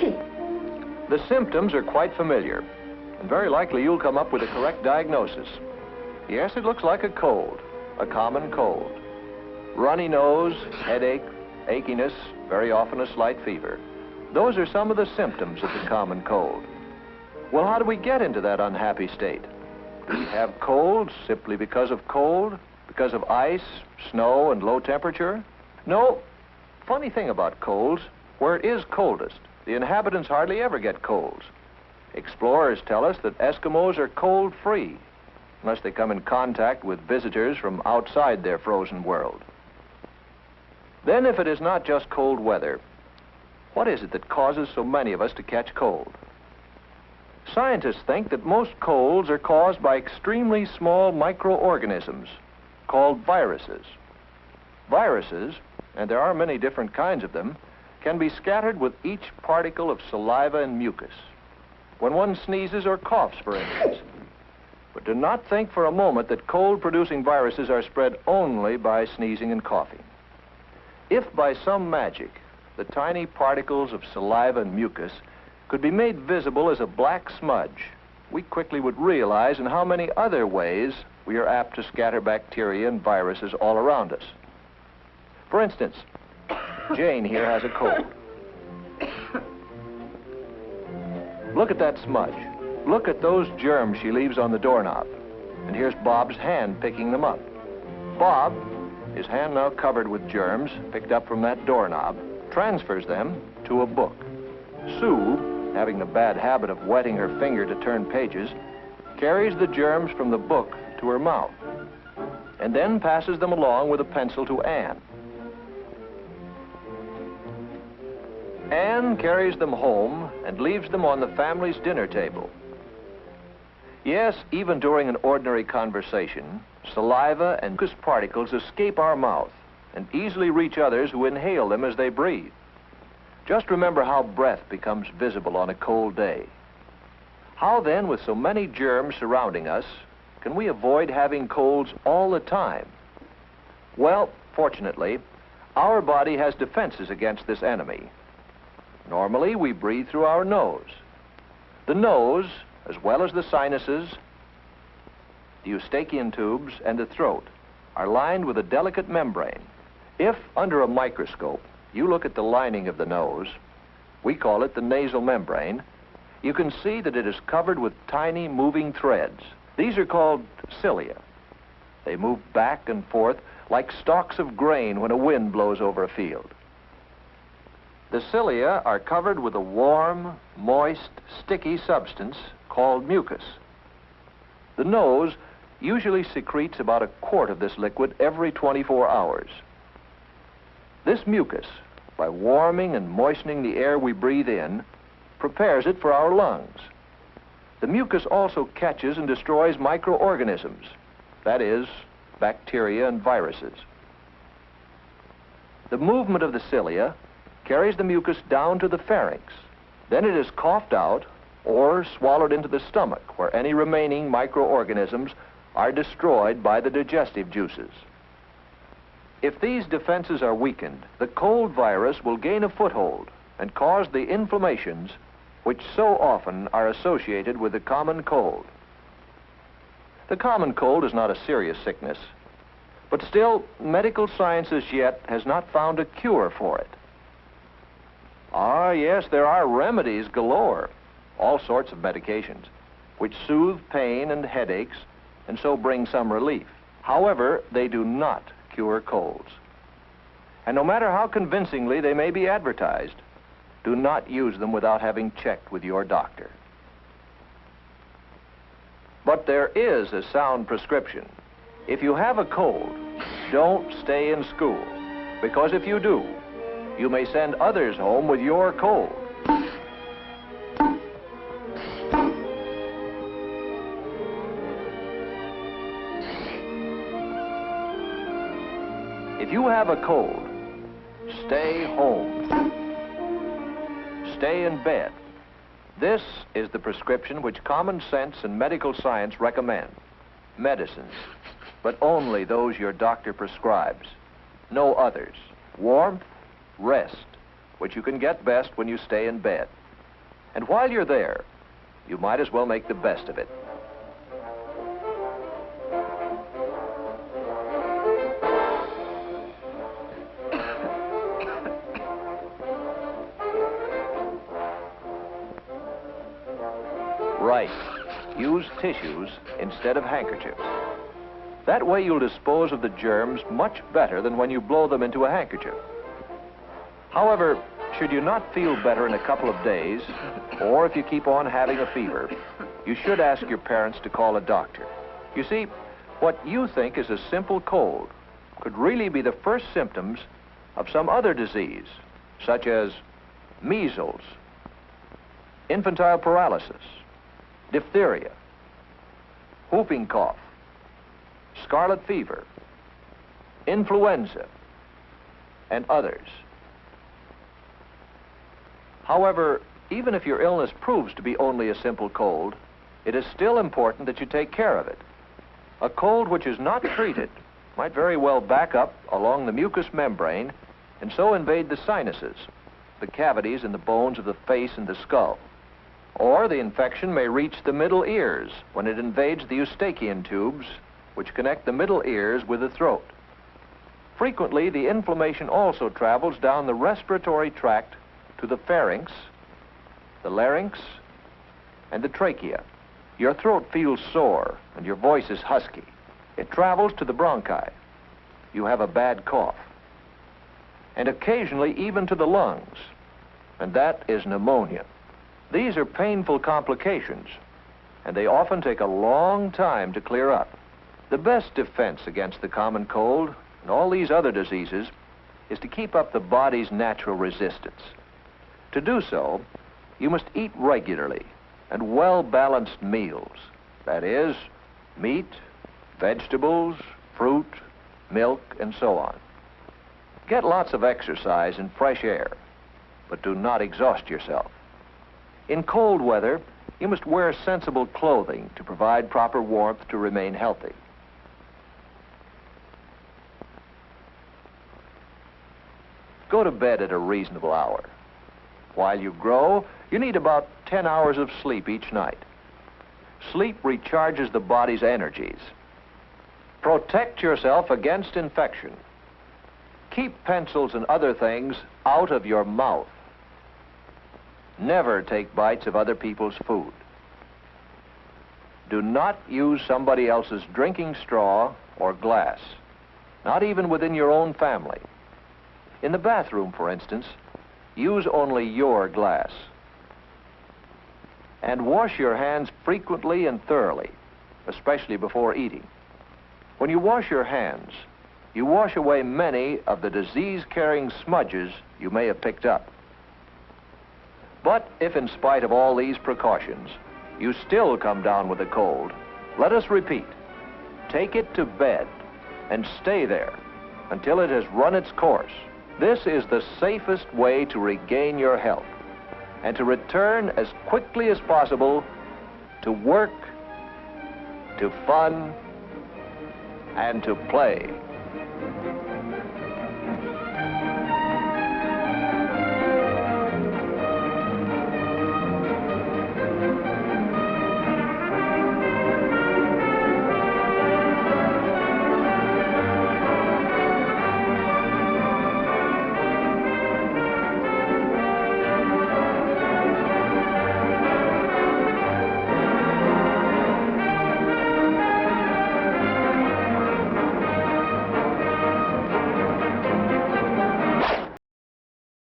The symptoms are quite familiar, and very likely you'll come up with a correct diagnosis. Yes, it looks like a cold, a common cold. Runny nose, headache, achiness, very often a slight fever. Those are some of the symptoms of the common cold. Well, how do we get into that unhappy state? Do we have colds simply because of cold? Because of ice, snow, and low temperature? No. Funny thing about colds, where it is coldest, the inhabitants hardly ever get colds. Explorers tell us that Eskimos are cold-free, unless they come in contact with visitors from outside their frozen world. Then, if it is not just cold weather, what is it that causes so many of us to catch cold? Scientists think that most colds are caused by extremely small microorganisms called viruses. Viruses, and there are many different kinds of them, can be scattered with each particle of saliva and mucus when one sneezes or coughs, for instance. But do not think for a moment that cold-producing viruses are spread only by sneezing and coughing. If by some magic the tiny particles of saliva and mucus could be made visible as a black smudge, we quickly would realize in how many other ways we are apt to scatter bacteria and viruses all around us. For instance, Jane here has a cold. Look at that smudge. Look at those germs she leaves on the doorknob. And here's Bob's hand picking them up. Bob, his hand now covered with germs picked up from that doorknob, transfers them to a book. Sue, having the bad habit of wetting her finger to turn pages, carries the germs from the book to her mouth, and then passes them along with a pencil to Anne. Anne carries them home and leaves them on the family's dinner table. Yes, even during an ordinary conversation, saliva and mucus particles escape our mouth and easily reach others who inhale them as they breathe. Just remember how breath becomes visible on a cold day. How then, with so many germs surrounding us, can we avoid having colds all the time? Well, fortunately, our body has defenses against this enemy. Normally, we breathe through our nose. The nose, as well as the sinuses, the eustachian tubes, and the throat, are lined with a delicate membrane. If, under a microscope, you look at the lining of the nose, we call it the nasal membrane, you can see that it is covered with tiny moving threads. These are called cilia. They move back and forth like stalks of grain when a wind blows over a field. The cilia are covered with a warm, moist, sticky substance called mucus. The nose usually secretes about a quart of this liquid every 24 hours. This mucus, by warming and moistening the air we breathe in, prepares it for our lungs. The mucus also catches and destroys microorganisms, that is, bacteria and viruses. The movement of the cilia carries the mucus down to the pharynx. Then it is coughed out or swallowed into the stomach, where any remaining microorganisms are destroyed by the digestive juices. If these defenses are weakened, the cold virus will gain a foothold and cause the inflammations which so often are associated with the common cold. The common cold is not a serious sickness, but still, medical science as yet has not found a cure for it. Ah, yes, there are remedies galore, all sorts of medications, which soothe pain and headaches and so bring some relief. However, they do not cure colds. And no matter how convincingly they may be advertised, do not use them without having checked with your doctor. But there is a sound prescription. If you have a cold, don't stay in school, because if you do, you may send others home with your cold. If you have a cold, stay home. Stay in bed. This is the prescription which common sense and medical science recommend. Medicines, but only those your doctor prescribes. No others. Warmth, rest, which you can get best when you stay in bed. And while you're there, you might as well make the best of it. Right. Use tissues instead of handkerchiefs. That way you'll dispose of the germs much better than when you blow them into a handkerchief. However, should you not feel better in a couple of days, or if you keep on having a fever, you should ask your parents to call a doctor. You see, what you think is a simple cold could really be the first symptoms of some other disease, such as measles, infantile paralysis, diphtheria, whooping cough, scarlet fever, influenza, and others. However, even if your illness proves to be only a simple cold, it is still important that you take care of it. A cold which is not treated might very well back up along the mucous membrane and so invade the sinuses, the cavities in the bones of the face and the skull. Or the infection may reach the middle ears when it invades the eustachian tubes, which connect the middle ears with the throat. Frequently, the inflammation also travels down the respiratory tract to the pharynx, the larynx, and the trachea. Your throat feels sore and your voice is husky. It travels to the bronchi. You have a bad cough. And occasionally even to the lungs, and that is pneumonia. These are painful complications, and they often take a long time to clear up. The best defense against the common cold and all these other diseases is to keep up the body's natural resistance. To do so, you must eat regularly and well-balanced meals. That is, meat, vegetables, fruit, milk, and so on. Get lots of exercise and fresh air, but do not exhaust yourself. In cold weather, you must wear sensible clothing to provide proper warmth to remain healthy. Go to bed at a reasonable hour. While you grow, you need about 10 hours of sleep each night. Sleep recharges the body's energies. Protect yourself against infection. Keep pencils and other things out of your mouth. Never take bites of other people's food. Do not use somebody else's drinking straw or glass, not even within your own family. In the bathroom, for instance, use only your glass. And wash your hands frequently and thoroughly, especially before eating. When you wash your hands, you wash away many of the disease-carrying smudges you may have picked up. But if in spite of all these precautions, you still come down with a cold, let us repeat, take it to bed and stay there until it has run its course. This is the safest way to regain your health and to return as quickly as possible to work, to fun, and to play.